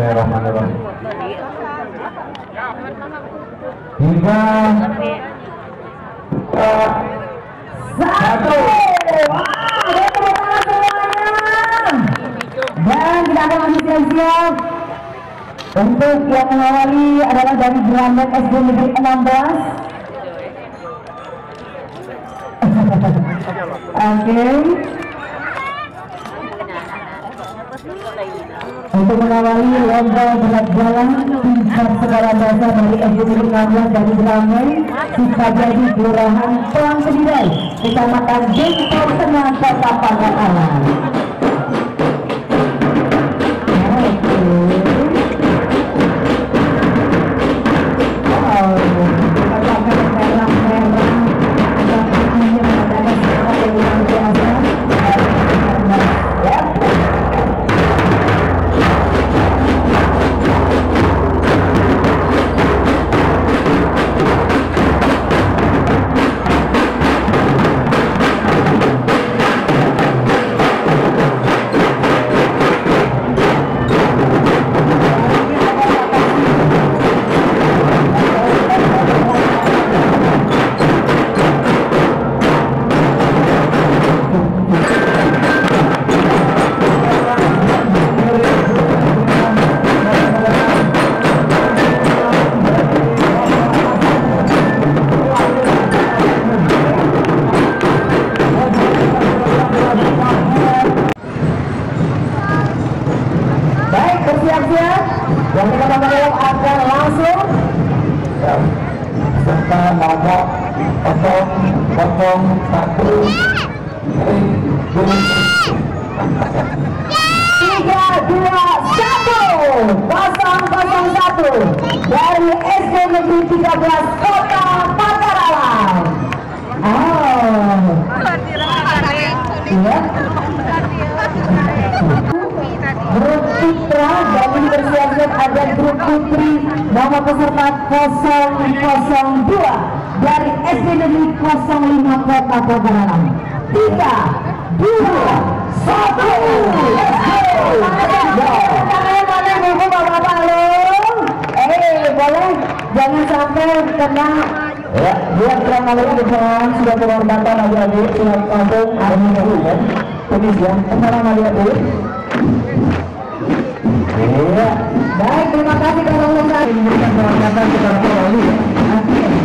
Bismillahirrahmanirrahim. 3, 1. Dan kita akan masih siap-siap. Untuk yang mengawali adalah dari Gramet SD Negeri 16. Oke. Untuk mengawali lomba berat jalan tingkat sekolah dasar dari SD Negeri 16 dari Gramet, Sukajadi Kelurahan Pelang Kediri, Kecamatan Gentong Tengah, Kota Pangkalanan. Yang kita mengenal akan langsung serta nomor 001 dari SD Negeri 13 Kota Pangkalanan. Grup Putra dan ini bersiap-siap ada grup Putri nama peserta 002 dari SD Negeri 05 Kota Pangkalanan. 3, 2, 1. Boleh jangan sampai kena ya, buat terang alur sudah penghormatan adik-adik sudah langsung hari dulu kan tulis ya tenang adik-adik. Iya, baik, terima kasih kalau saya memberikan penghormatan kepada para wali ya.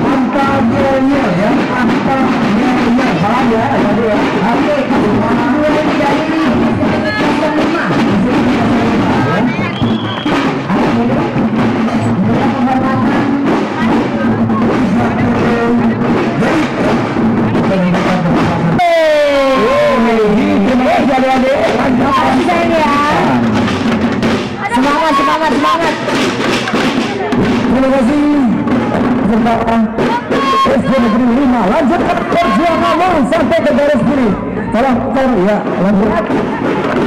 Angkanya ya, angkanya paham ya, tadi ya. Oke, dua dari 05. Semangat. Terima kasih. SD Negeri 5 lanjutkan perjuanganmu sampai ke garis finish. Tolong ya, lanjut.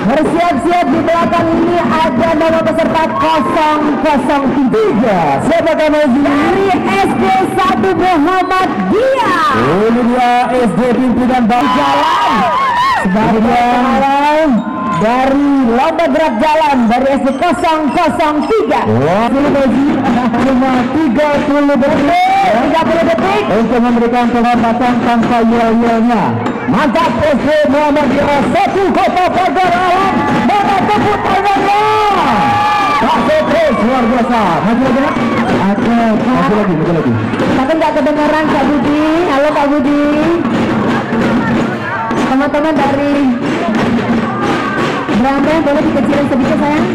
Bersiap-siap di belakang ini ada nama peserta 003. Siapa kamu dari SD 1 Muhammadiyah. Ini dia SD pimpinan jalan. Sebagian dari lomba gerak jalan dari SD 003. Wah, cuma 30 detik untuk memberikan penghormatan tanpa yel-yelnya. Mantap SD Muhammadiyah 1 Kota Pangkalanan. Mana tepuk tangannya? Pak Sopres luar biasa. Maju lagi. Tapi nggak kedengaran Kak Budi. Halo Kak Budi. Teman-teman dari berapa boleh dikecilin sedikit sayang?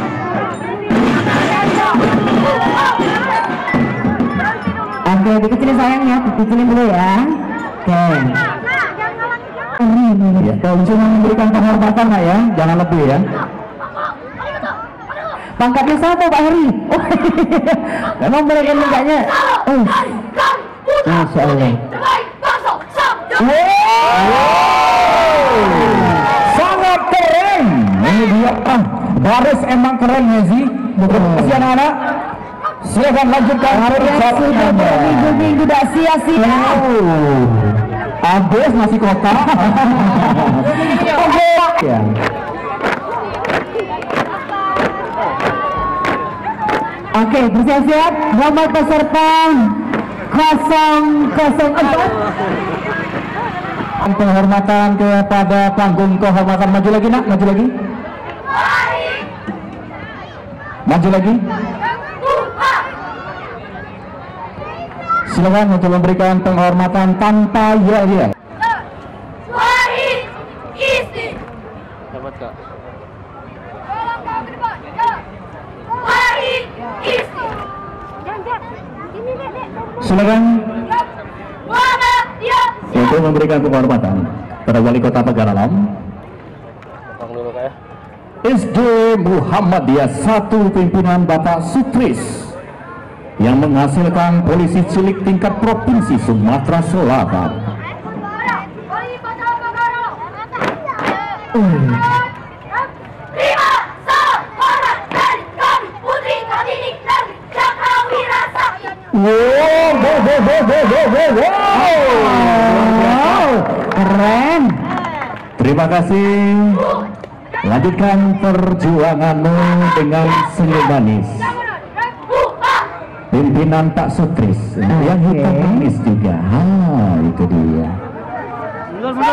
Oke, dikecilin sayangnya, dikecilin dulu ya. Oke. Ya, cuma memberikan penghormatan lah ya, jangan lebih ya. Pangkatnya siapa Pak Heri? Oh, memang mereka mintanya. Oh, Masya Allah. Sangat keren. Ini dia baris emang keren ya sih. Terima kasih anak-anak. Silakan lanjutkan sudah berminggu-minggu tidak sia-sia. Abis masih kota. Oke. Oke, bersiap-siap nomor peserta 004. Penghormatan kepada panggung kehormatan. Maju lagi nak, maju lagi. Maju lagi. Silakan untuk memberikan penghormatan tanpa ya. Dapat kak. Silakan untuk memberikan penghormatan pada Wali Kota Pagaralam Bang dulu kak ya. SD Muhammadiyah 1 pimpinan Bapak Sutris yang menghasilkan polisi cilik tingkat provinsi Sumatera Selatan. Wow, keren. Terima kasih. Lanjutkan perjuanganmu dengan senyum manis. Pimpinan Tak Sutris yang hitam manis juga. Itu dia.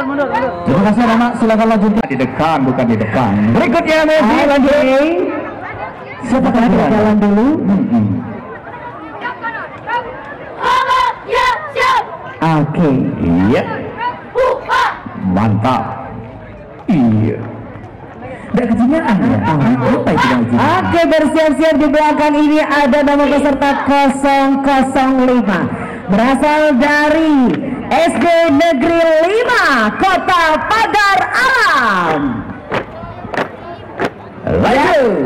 Mundur. Terima kasih anak, silakan lanjutkan di depan, bukan di depan. Berikutnya Messi lanjut. Siapa yang jalan dulu? Oke. Iya. Mantap. Iya. Tidak kejinyaan ya? Apa itu kejinyaan? Oke, bersiap-siap di belakang ini ada nama peserta 005 berasal dari SD Negeri 5 Kota Pagar Alam. Lanjut.